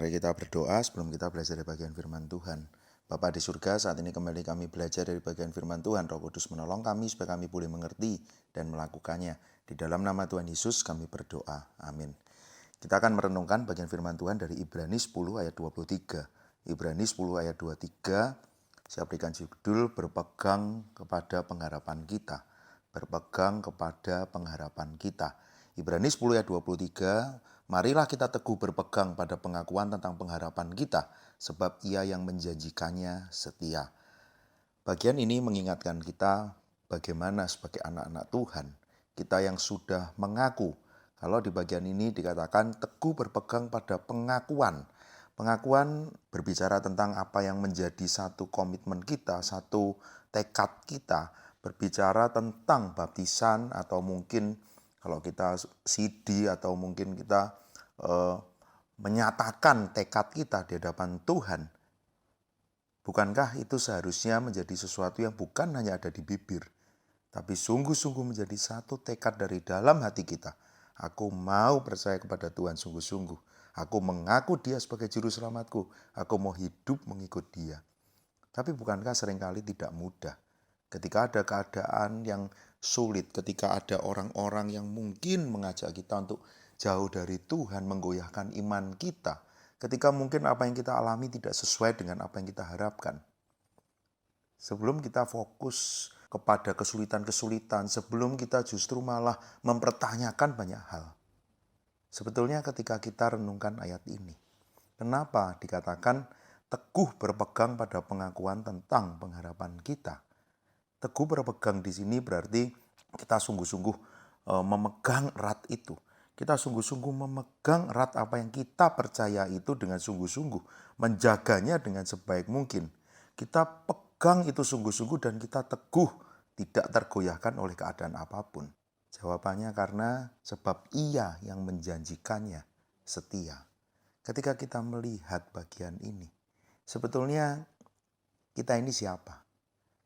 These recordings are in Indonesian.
Mari kita berdoa sebelum kita belajar dari bagian firman Tuhan. Bapa di surga, saat ini kembali kami belajar dari bagian firman Tuhan. Roh Kudus menolong kami supaya kami boleh mengerti dan melakukannya. Di dalam nama Tuhan Yesus kami berdoa. Amin. Kita akan merenungkan bagian firman Tuhan dari Ibrani 10 ayat 23. Ibrani 10 ayat 23, saya berikan judul berpegang kepada pengharapan kita. Berpegang kepada pengharapan kita. Ibrani 10 ayat 23, marilah kita teguh berpegang pada pengakuan tentang pengharapan kita, sebab Ia yang menjanjikannya setia. Bagian ini mengingatkan kita bagaimana sebagai anak-anak Tuhan, kita yang sudah mengaku. Kalau di bagian ini dikatakan teguh berpegang pada pengakuan. Pengakuan berbicara tentang apa yang menjadi satu komitmen kita, satu tekad kita. Berbicara tentang baptisan atau mungkin kalau kita sidi atau mungkin kita menyatakan tekad kita di hadapan Tuhan. Bukankah itu seharusnya menjadi sesuatu yang bukan hanya ada di bibir, tapi sungguh-sungguh menjadi satu tekad dari dalam hati kita. Aku mau percaya kepada Tuhan sungguh-sungguh. Aku mengaku Dia sebagai juru selamatku. Aku mau hidup mengikut Dia. Tapi bukankah seringkali tidak mudah? Ketika ada keadaan yang sulit, ketika ada orang-orang yang mungkin mengajak kita untuk jauh dari Tuhan, menggoyahkan iman kita, ketika mungkin apa yang kita alami tidak sesuai dengan apa yang kita harapkan. Sebelum kita fokus kepada kesulitan-kesulitan, sebelum kita justru malah mempertanyakan banyak hal. Sebetulnya ketika kita renungkan ayat ini, kenapa dikatakan teguh berpegang pada pengakuan tentang pengharapan kita? Teguh berpegang di sini berarti kita sungguh-sungguh memegang erat itu. Kita sungguh-sungguh memegang erat apa yang kita percaya itu dengan sungguh-sungguh. Menjaganya dengan sebaik mungkin. Kita pegang itu sungguh-sungguh dan kita teguh, tidak tergoyahkan oleh keadaan apapun. Jawabannya karena sebab Ia yang menjanjikannya setia. Ketika kita melihat bagian ini, sebetulnya kita ini siapa?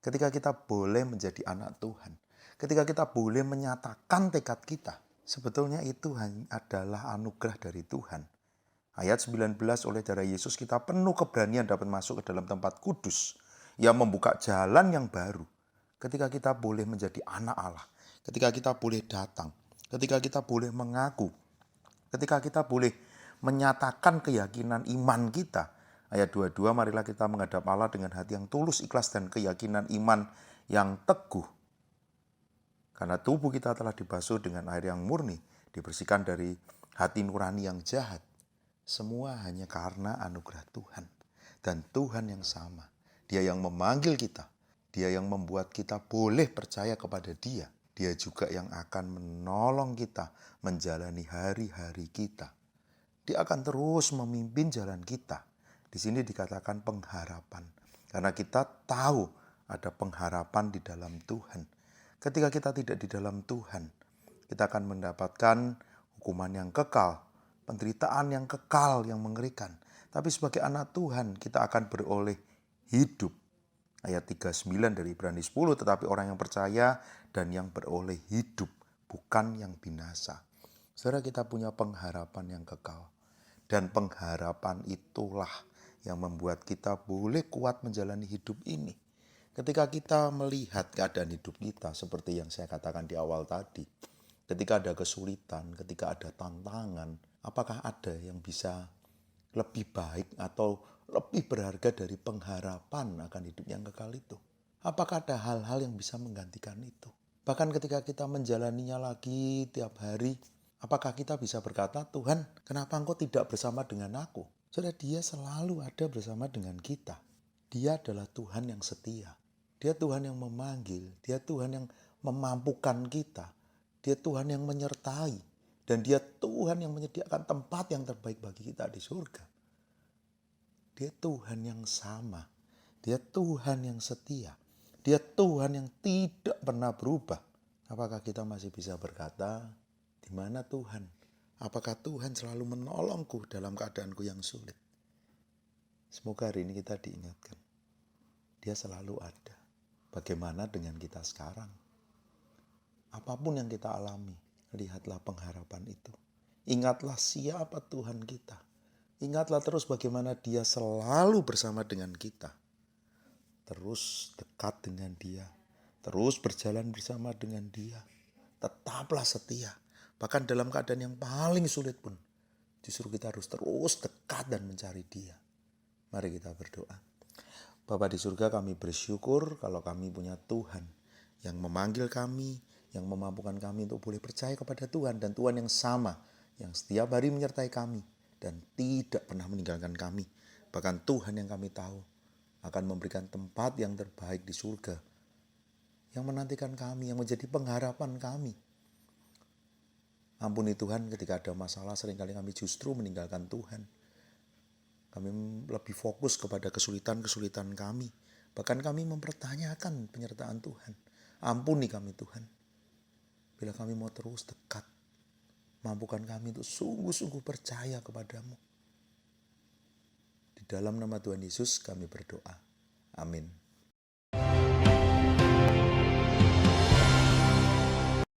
Ketika kita boleh menjadi anak Tuhan, ketika kita boleh menyatakan tekad kita, sebetulnya itu adalah anugerah dari Tuhan. Ayat 19, oleh darah Yesus kita penuh keberanian dapat masuk ke dalam tempat kudus yang membuka jalan yang baru. Ketika kita boleh menjadi anak Allah, ketika kita boleh datang, ketika kita boleh mengaku, ketika kita boleh menyatakan keyakinan iman kita. Ayat 22, marilah kita menghadap Allah dengan hati yang tulus, ikhlas, dan keyakinan iman yang teguh. Karena tubuh kita telah dibasuh dengan air yang murni, dibersihkan dari hati nurani yang jahat. Semua hanya karena anugerah Tuhan. Dan Tuhan yang sama. Dia yang memanggil kita. Dia yang membuat kita boleh percaya kepada Dia. Dia juga yang akan menolong kita menjalani hari-hari kita. Dia akan terus memimpin jalan kita. Di sini dikatakan pengharapan. Karena kita tahu ada pengharapan di dalam Tuhan. Ketika kita tidak di dalam Tuhan, kita akan mendapatkan hukuman yang kekal, penderitaan yang kekal, yang mengerikan. Tapi sebagai anak Tuhan, kita akan beroleh hidup. Ayat 39 dari Ibrani 10, tetapi orang yang percaya dan yang beroleh hidup, bukan yang binasa. Saudara, kita punya pengharapan yang kekal. Dan pengharapan itulah yang membuat kita boleh kuat menjalani hidup ini. Ketika kita melihat keadaan hidup kita seperti yang saya katakan di awal tadi. Ketika ada kesulitan, ketika ada tantangan, apakah ada yang bisa lebih baik atau lebih berharga dari pengharapan akan hidup yang kekal itu? Apakah ada hal-hal yang bisa menggantikan itu? Bahkan ketika kita menjalaninya lagi tiap hari, apakah kita bisa berkata, Tuhan, kenapa Engkau tidak bersama dengan aku? Saudara, Dia selalu ada bersama dengan kita. Dia adalah Tuhan yang setia. Dia Tuhan yang memanggil. Dia Tuhan yang memampukan kita. Dia Tuhan yang menyertai. Dan Dia Tuhan yang menyediakan tempat yang terbaik bagi kita di surga. Dia Tuhan yang sama. Dia Tuhan yang setia. Dia Tuhan yang tidak pernah berubah. Apakah kita masih bisa berkata, di mana Tuhan? Apakah Tuhan selalu menolongku dalam keadaanku yang sulit? Semoga hari ini kita diingatkan. Dia selalu ada. Bagaimana dengan kita sekarang? Apapun yang kita alami, lihatlah pengharapan itu. Ingatlah siapa Tuhan kita. Ingatlah terus bagaimana Dia selalu bersama dengan kita. Terus dekat dengan Dia. Terus berjalan bersama dengan Dia. Tetaplah setia. Bahkan dalam keadaan yang paling sulit pun, justru kita harus terus dekat dan mencari Dia. Mari kita berdoa. Bapa di surga, kami bersyukur kalau kami punya Tuhan yang memanggil kami, yang memampukan kami untuk boleh percaya kepada Tuhan. Dan Tuhan yang sama, yang setiap hari menyertai kami dan tidak pernah meninggalkan kami. Bahkan Tuhan yang kami tahu akan memberikan tempat yang terbaik di surga, yang menantikan kami, yang menjadi pengharapan kami. Ampuni Tuhan, ketika ada masalah seringkali kami justru meninggalkan Tuhan. Kami lebih fokus kepada kesulitan-kesulitan kami. Bahkan kami mempertanyakan penyertaan Tuhan. Ampuni kami Tuhan. Bila kami mau terus dekat, mampukan kami untuk sungguh-sungguh percaya kepadamu. Di dalam nama Tuhan Yesus kami berdoa. Amin.